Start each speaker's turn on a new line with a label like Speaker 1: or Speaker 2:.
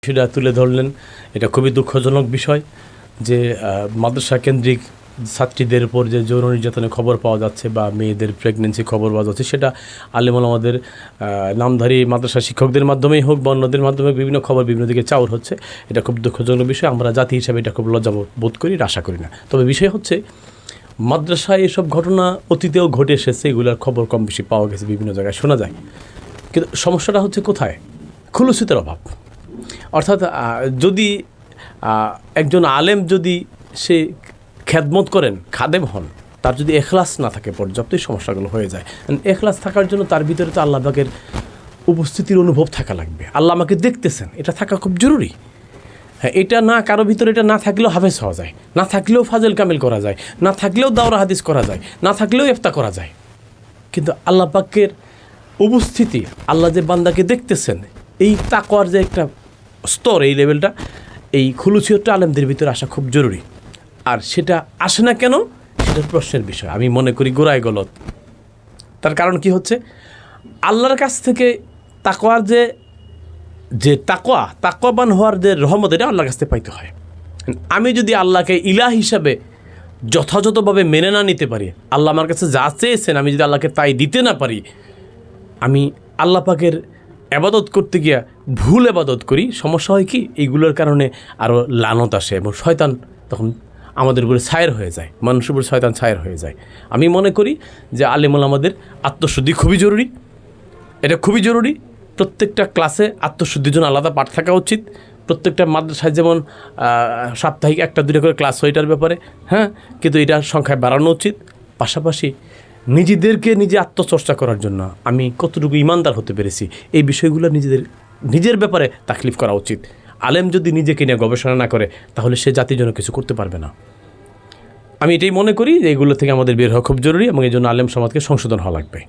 Speaker 1: সেটা তুলে ধরলেন। এটা খুবই দুঃখজনক বিষয় যে মাদ্রাসা কেন্দ্রিক ছাত্রীদের উপর যে যৌন নির্যাতনের খবর পাওয়া যাচ্ছে বা মেয়েদের প্রেগনেন্সি খবর পাওয়া যাচ্ছে, সেটা আলেম ওলামাদের নামধারী মাদ্রাসা শিক্ষকদের মাধ্যমেই হোক বা অন্যদের মাধ্যমে বিভিন্ন খবর বিভিন্ন দিকে চাউর হচ্ছে। এটা খুব দুঃখজনক বিষয়। আমরা জাতি হিসাবে এটা খুব লজ্জা বোধ করি, আশা করি না। তবে বিষয় হচ্ছে মাদ্রাসায় এসব ঘটনা অতীতেও ঘটে এসেছে, এগুলোর খবর কম বেশি পাওয়া গেছে, বিভিন্ন জায়গায় শোনা যায়। কিন্তু সমস্যাটা হচ্ছে কোথায়? খুলুসিতের অভাব। অর্থাৎ যদি একজন আলেম যদি সে খেদমত করেন, খাদেম হন, তার যদি এখলাস না থাকে পর্যাপ্তই সমস্যাগুলো হয়ে যায়। এখলাস থাকার জন্য তার ভিতরে তো আল্লাহ পাকের উপস্থিতির অনুভব থাকা লাগবে। আল্লাহ আমাকে দেখতেছেন, এটা থাকা খুব জরুরি। হ্যাঁ, এটা না কারো ভিতরে এটা না থাকলেও হাফেজ হওয়া যায়, না থাকলেও ফাজল কামিল করা যায়, না থাকলেও দাওরা হাদিস করা যায়, না থাকলেও ইফতা করা যায়। কিন্তু আল্লাহ পাকের উপস্থিতি, আল্লাহ যে বান্দাকে দেখতেছেন, এই তাকওয়ার যে একটা স্তর, এই লেভেলটা, এই খুলুসিয়তটা আলেমদের ভিতরে আসা খুব জরুরি। আর সেটা আসে না কেন, সেটার প্রশ্নের বিষয়। আমি মনে করি গোড়ায় গলত। তার কারণ কি হচ্ছে, আল্লাহর কাছ থেকে তাকওয়ার যে তাকওয়াবান হওয়ার যে রহমত, এটা আল্লাহর কাছ থেকে পাইতে হয়। আমি যদি আল্লাহকে ইলাহ হিসাবে যথাযথভাবে মেনে না নিতে পারি, আল্লাহ আমার কাছে যা চেয়েছেন আমি যদি আল্লাহকে তাই দিতে না পারি, আমি আল্লাহ পাকের এবাদত করতে গিয়া ভুল এবাদত করি, সমস্যা হয় কি, এইগুলোর কারণে আরও লানত আসে এবং শয়তান তখন আমাদের উপরে ছায়ের হয়ে যায়, মানুষের উপরে শয়তান ছায়ের হয়ে যায়। আমি মনে করি যে আলেমুল আমাদের আত্মশুদ্ধি খুবই জরুরি। এটা খুবই জরুরি। প্রত্যেকটা ক্লাসে আত্মশুদ্ধির জন্য আলাদা পাঠ থাকা উচিত। প্রত্যেকটা মাদ্রাসায় যেমন সাপ্তাহিক 1-2 করে ক্লাস হয় এটার ব্যাপারে, হ্যাঁ, কিন্তু এটার সংখ্যায় বাড়ানো উচিত। পাশাপাশি নিজেদেরকে নিজে আত্মচর্চা করার জন্য আমি কতটুকু ইমানদার হতে পেরেছি, এই বিষয়গুলো নিজের ব্যাপারে তাকলিফ করা উচিত। আলেম যদি নিজেকে নিয়ে গবেষণা না করে, তাহলে সে জাতির জন্য কিছু করতে পারবে না। আমি এটাই মনে করি যে এগুলো থেকে আমাদের বের হওয়া খুব জরুরি এবং এই জন্য আলেম সমাজকে সংশোধন হওয়া লাগবে।